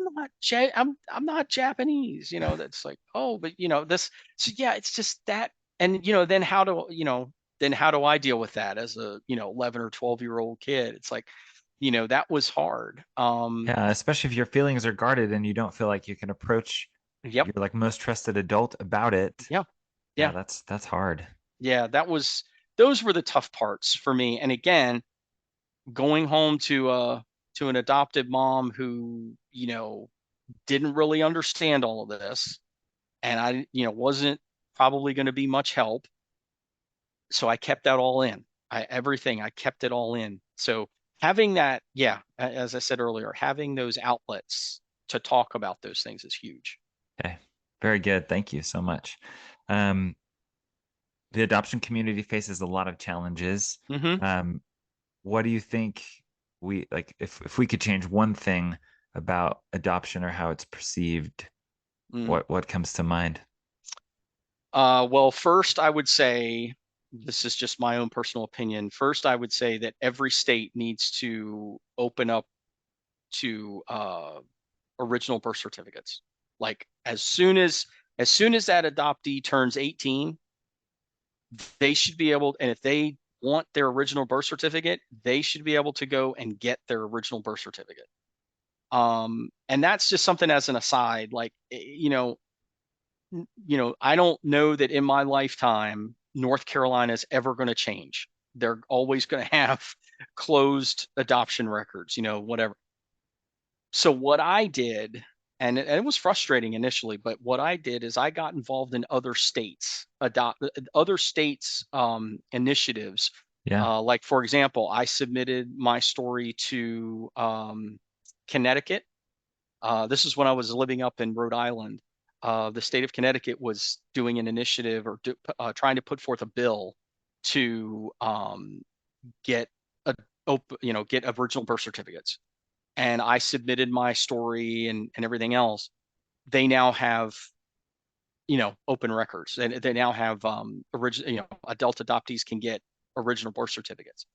not Japanese, that's like, oh, but this, so yeah, it's just that. And then how do I deal with that as a 11 or 12-year-old kid? It's like, that was hard. Yeah, especially if your feelings are guarded and you don't feel like you can approach Yep. your like most trusted adult about it. Yeah. Yeah, Yeah. that's hard. Yeah. Those were the tough parts for me. And again, going home to an adopted mom who, didn't really understand all of this, and I, wasn't probably going to be much help. So I kept that all in. I kept it all in. So having that, yeah, as I said earlier, having those outlets to talk about those things is huge. Okay. Very good. Thank you so much. Um, the adoption community faces a lot of challenges. Hmm. Um, what do you think we like if we could change one thing about adoption or how it's perceived, Mm. what comes to mind? Well, first, I would say, this is just my own personal opinion. First, I would say that every state needs to open up to original birth certificates. Like as soon as that adoptee turns 18, they should be able, and if they want their original birth certificate, they should be able to go and get their original birth certificate. And that's just something as an aside, like, I don't know that in my lifetime North Carolina is ever going to change. They're always going to have closed adoption records, whatever. So what I did, and it was frustrating initially, but what I did is I got involved in other states initiatives. Yeah. Like for example, I submitted my story to Connecticut. This is when I was living up in Rhode Island. The state of Connecticut was doing an initiative or trying to put forth a bill to get a get original birth certificates, and I submitted my story and everything else. They now have, open records, and they now have original, adult adoptees can get original birth certificates.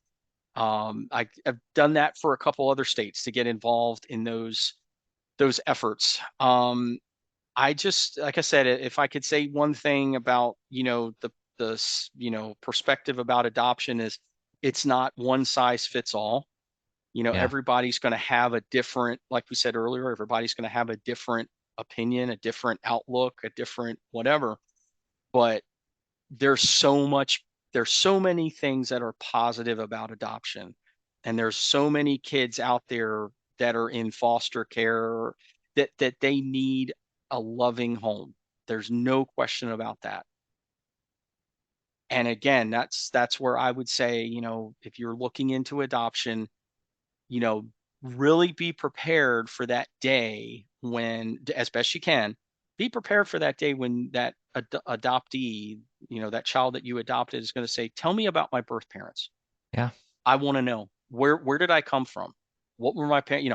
I've done that for a couple other states to get involved in those efforts. I just, like I said, if I could say one thing about, the perspective about adoption is it's not one size fits all. Yeah. Everybody's going to have a different, like we said earlier, everybody's going to have a different opinion, a different outlook, a different whatever. But there's so much, there's so many things that are positive about adoption. And there's so many kids out there that are in foster care that they need a loving home. There's no question about that. And again, that's where I would say, if you're looking into adoption, you know, really be prepared for that day when, as best you can, be prepared for that day when that adoptee, that child that you adopted is going to say, "Tell me about my birth parents. Yeah. I want to know where did I come from? What were my parents?"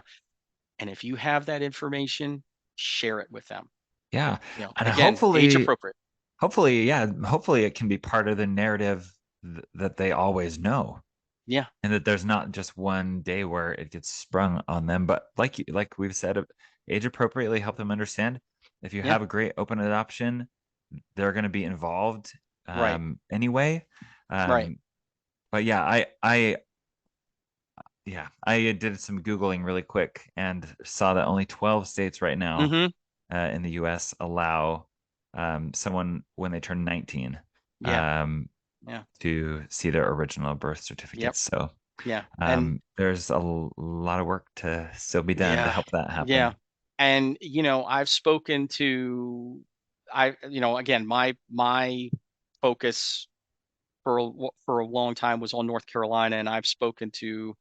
And if you have that information, share it with them. Yeah. And Again, age hopefully appropriate. hopefully it can be part of the narrative that they always know. Yeah, And that there's not just one day where it gets sprung on them, but like we've said, age appropriately help them understand. If you yeah, have a great open adoption, they're going to be involved right, anyway. right. Um, but I did some Googling really quick and saw that only 12 states right now Mm-hmm. in the US allow someone when they turn 19 Yeah, um, yeah, to see their original birth yep, certificates. So yeah. And there's a lot of work to still be done to yeah, help that yeah. happen. And I've spoken to, again, my focus for a long time was on North Carolina, and I've spoken to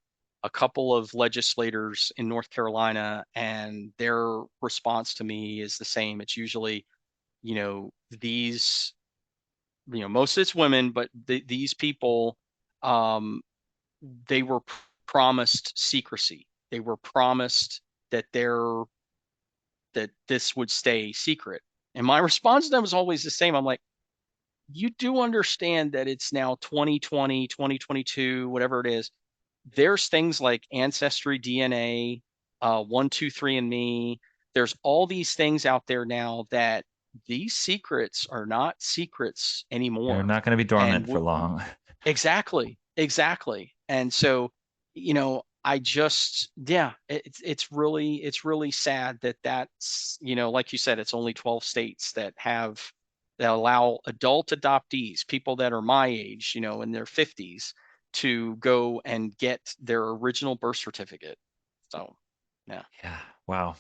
a couple of legislators in North Carolina, and their response to me is the same. It's usually, these, most of it's women, but these people, um, they were promised secrecy. They were promised that this would stay secret. And my response to them was always the same. I'm like, you do understand that it's now 2020, 2022, whatever it is. There's things like Ancestry, DNA, 123andMe. There's all these things out there now that these secrets are not secrets They're anymore. not going to be And dormant for long. exactly, exactly. And so, I just, yeah, it's really sad that that's, like you said, it's only 12 states that allow adult adoptees, people that are my age, in their 50s, to go and get their original birth certificate. So, yeah. Yeah. Wow.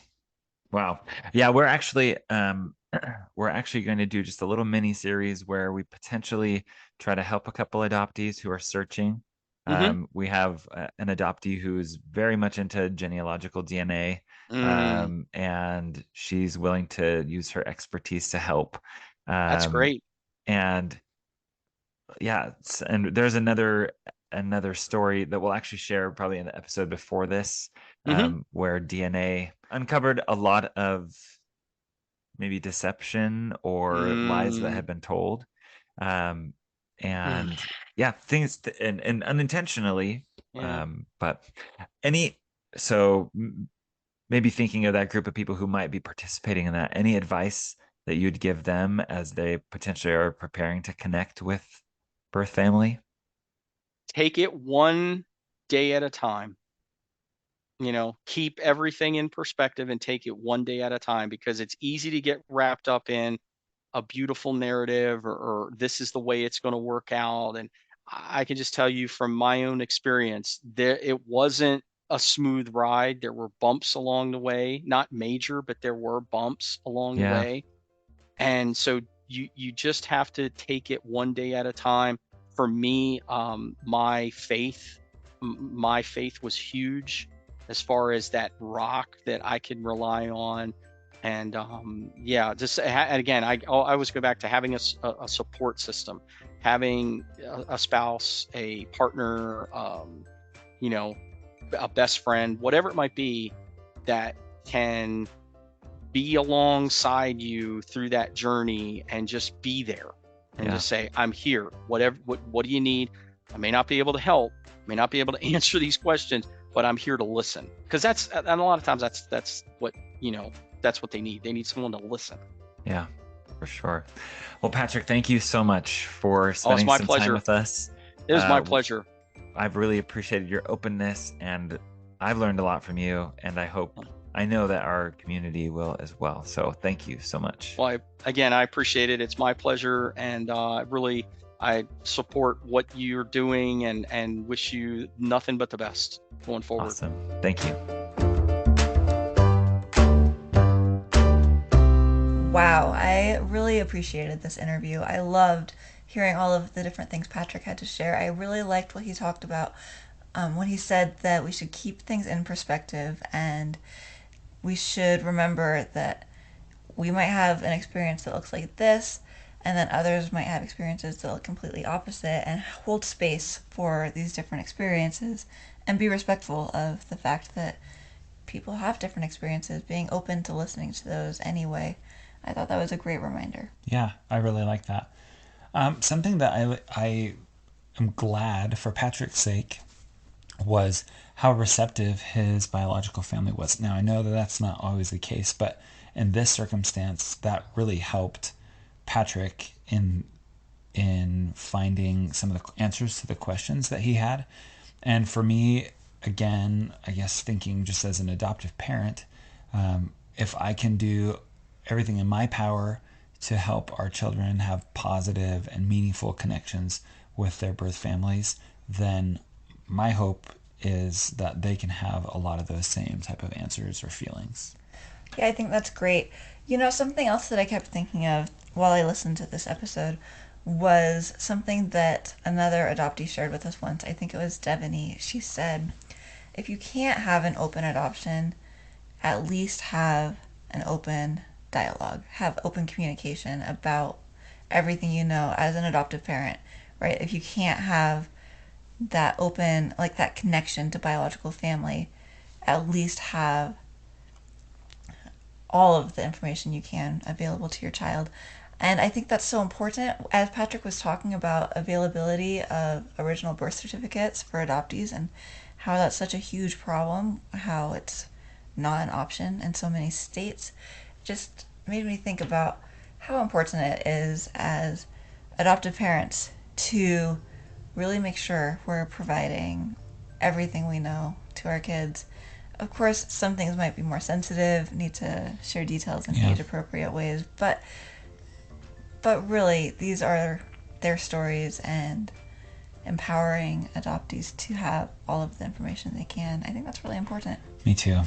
Wow. Yeah, we're actually going to do just a little mini series where we potentially try to help a couple adoptees who are searching. Mm-hmm. We have an adoptee who's very much into genealogical DNA, Mm, and she's willing to use her expertise to help. that's Um, great. and yeah, and there's another story that we'll actually share probably in the episode before this, Mm-hmm. where DNA uncovered a lot of maybe deception or lies that Mm, have been told. Um, mm, and yeah, and unintentionally. yeah. But any so maybe thinking of that group of people who might be participating in that, any advice that you'd give them as they potentially are preparing to connect with birth family? Take it one day at a time. Keep everything in perspective and take it one day at a time, because it's easy to get wrapped up in a beautiful narrative, or this is the way it's going to work out. And I can just tell you from my own experience, it wasn't a smooth ride. There were bumps along the way, not major, but there were bumps along the Yeah, way. And so you just have to take it one day at a time. For me, my faith was huge, as far as that rock that I can rely on. And yeah, just and again, I always go back to having a support system, having a spouse, a partner, you know a best friend, whatever it might be, that can be alongside you through that journey and just be there and yeah, just say, I'm here. What do you need? I may not be able to help, may not be able to answer these questions, but I'm here to listen. Because and a lot of times that's what, that's what they need. They need someone to listen. yeah, for sure. Well, Patrick, thank you so much for Oh, it's spending my some time pleasure. with us. It is my Uh, pleasure. I've really appreciated your openness, and I've learned a lot from you, and I know that our community will as well. So thank you so much. Well, again, I appreciate it. It's my pleasure. And really, I support what you're doing, and wish you nothing but the best going forward. Awesome. Thank you. Wow, I really appreciated this interview. I loved hearing all of the different things Patrick had to share. I really liked what he talked about when he said that we should keep things in perspective and we should remember that we might have an experience that looks like this, and then others might have experiences that look completely opposite, and hold space for these different experiences and be respectful of the fact that people have different experiences, being open to listening to those anyway. I thought that was a great reminder. Yeah, I really like that. Something that I am glad for Patrick's sake was how receptive his biological family was. Now, I know that that's not always the case, but in this circumstance, that really helped Patrick in finding some of the answers to the questions that he had. And for me, again, I guess thinking just as an adoptive parent, if I can do everything in my power to help our children have positive and meaningful connections with their birth families, then my hope is that they can have a lot of those same type of answers or feelings. Yeah, I think that's great. You know, something else that I kept thinking of while I listened to this episode was something that another adoptee shared with us once. I think it was Devaney. She said, if you can't have an open adoption, at least have an open dialogue, have open communication about everything you know as an adoptive parent, right? If you can't have that open, like that connection to biological family, at least have all of the information you can available to your child. And I think that's so important. As Patrick was talking about availability of original birth certificates for adoptees and how that's such a huge problem, how it's not an option in so many states, just made me think about how important it is as adoptive parents to really make sure we're providing everything we know to our kids. Of course, some things might be more sensitive, need to share details in age appropriate ways, but really these are their stories, and empowering adoptees to have all of the information they can. I think that's really important. Me too.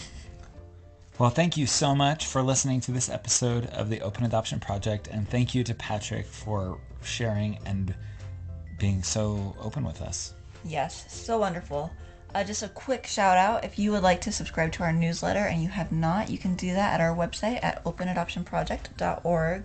Well, thank you so much for listening to this episode of the Open Adoption Project, and thank you to Patrick for sharing and being so open with us. Yes, so wonderful. Just a quick shout out, if you would like to subscribe to our newsletter and you have not, you can do that at our website at openadoptionproject.org.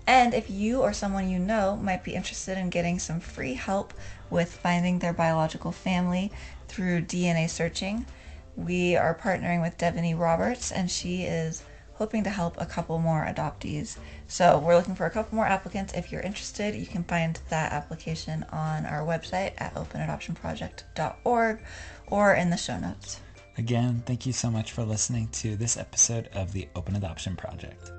And if you or someone you know might be interested in getting some free help with finding their biological family through DNA searching, we are partnering with Devaney Roberts, and she is hoping to help a couple more adoptees. So we're looking for a couple more applicants. If you're interested, you can find that application on our website at openadoptionproject.org or in the show notes. Again, thank you so much for listening to this episode of the Open Adoption Project.